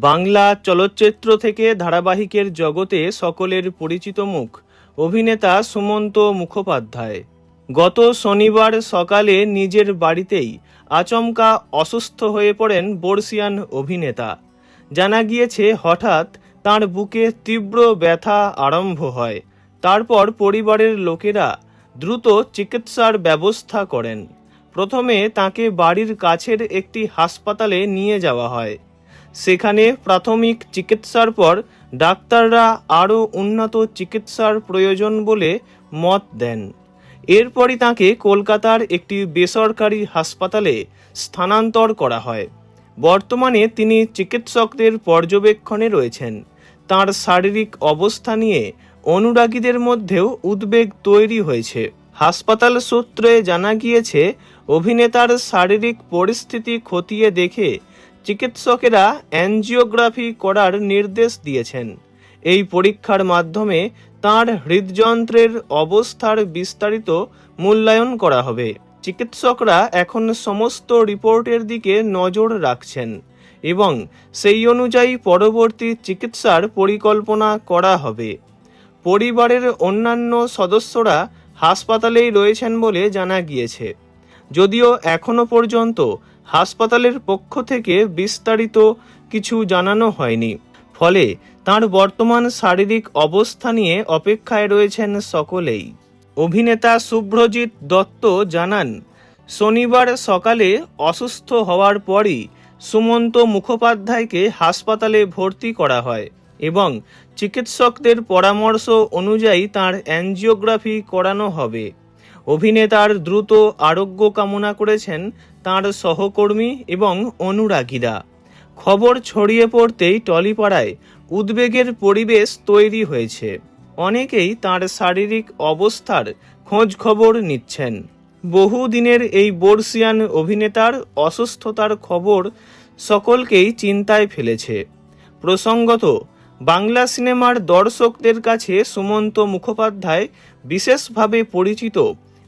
বাংলা চলচ্চিত্র থেকে ধারাবাহিকের জগতে সকলের পরিচিত মুখ অভিনেতা সুমন্ত মুখোপাধ্যায়। গত শনিবার সকালে নিজের বাড়িতেই আচমকা অসুস্থ হয়ে পড়েন বর্ষিয়ান অভিনেতা। জানা গিয়েছে হঠাৎ তাঁর বুকে তীব্র ব্যথা আরম্ভ হয়। তারপর পরিবারের লোকেরা দ্রুত চিকিৎসার ব্যবস্থা করেন। প্রথমে তাকে বাড়ির কাছের একটি হাসপাতালে নিয়ে যাওয়া হয়। সেখানে প্রাথমিক চিকিৎসার পর ডাক্তাররা আরও উন্নত চিকিৎসার প্রয়োজন বলে মত দেন। এরপরই তাকে কলকাতার একটি বেসরকারি হাসপাতালে স্থানান্তর করা হয়। বর্তমানে তিনি চিকিৎসকদের পর্যবেক্ষণে রয়েছেন। তার শারীরিক অবস্থা নিয়ে অনুরাগীদের মধ্যেও উদ্বেগ তৈরি হয়েছে। হাসপাতাল সূত্রে জানা গিয়েছে, অভিনেতার শারীরিক পরিস্থিতি খতিয়ে দেখে চিকিৎসকেরা অ্যাঞ্জিওগ্রাফি করার নির্দেশ দিয়েছেন। এই পরীক্ষার মাধ্যমে তাঁর হৃদযন্ত্রের অবস্থার বিস্তারিত মূল্যায়ন করা হবে। চিকিৎসকরা এখন সমস্ত রিপোর্টের দিকে নজর রাখছেন এবং সেই অনুযায়ী পরবর্তী চিকিৎসার পরিকল্পনা করা হবে। পরিবারের অন্যান্য সদস্যরা হাসপাতালেই রয়েছেন বলে জানা গিয়েছে, যদিও এখনো পর্যন্ত হাসপাতালের পক্ষ থেকে বিস্তারিত কিছু জানানো হয়নি। ফলে তাঁর বর্তমান শারীরিক অবস্থা নিয়ে অপেক্ষায় রয়েছেন সকলেই। অভিনেতা শুভ্রজিৎ দত্ত জানান, শনিবার সকালে অসুস্থ হওয়ার পরই সুমন্ত মুখোপাধ্যায়কে হাসপাতালে ভর্তি করা হয় এবং চিকিৎসকদের পরামর্শ অনুযায়ী তাঁর অ্যাঞ্জিওগ্রাফি করানো হবে। অভিনেতার দ্রুত আরোগ্য কামনা করেছেন তাঁর সহকর্মী এবং অনুরাগীরা। খবর ছড়িয়ে পড়তেই টলিপাড়ায় উদ্বেগের পরিবেশ তৈরি হয়েছে। অনেকেই তাঁর শারীরিক অবস্থার খোঁজ খবর নিচ্ছেন। বহুদিনের এই বর্ষিয়ান অভিনেতার অসুস্থতার খবর সকলকেই চিন্তায় ফেলেছে। প্রসঙ্গত, বাংলা সিনেমার দর্শকদের কাছে সুমন্ত মুখোপাধ্যায় বিশেষভাবে পরিচিত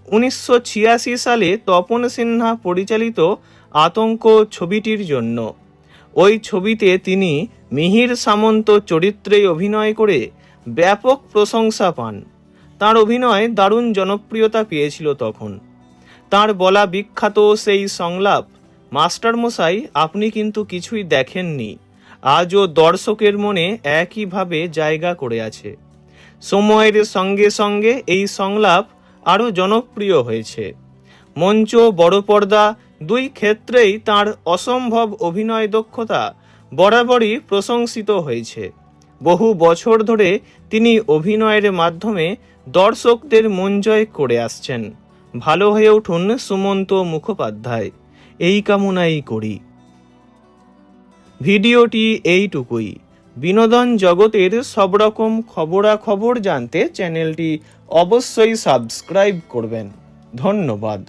1986 সালে তপন সিনহা পরিচালিত আতঙ্ক ছবিটির জন্য। ওই ছবিতে তিনি মিহির সামন্ত চরিত্রে অভিনয় করে ব্যাপক প্রশংসা পান। তার অভিনয় দারুণ জনপ্রিয়তা পেয়েছিল তখন। তার বলা বিখ্যাত সেই সংলাপ, মাস্টারমশাই আপনি কিন্তু কিছুই দেখেননি, আজও দর্শকের মনে একইভাবে জায়গা করে আছে। সময়ের সঙ্গে সঙ্গে এই সংলাপ আরও জনপ্রিয় হয়েছে। মঞ্চ, বড় পর্দা দুই ক্ষেত্রেই তার অসম্ভব অভিনয় দক্ষতা বরাবরই প্রশংসিত হয়েছে। বহু বছর ধরে তিনি অভিনয়ের মাধ্যমে দর্শকদের মন জয় করে আসছেন। ভালো হয়ে উঠুন সুমন্ত মুখোপাধ্যায়, এই কামনাই করি। ভিডিওটি এইটুকুই। বিনোদন জগতের সব রকম খবরাখবর জানতে চ্যানেলটি অবশ্যই সাবস্ক্রাইব করবেন। ধন্যবাদ।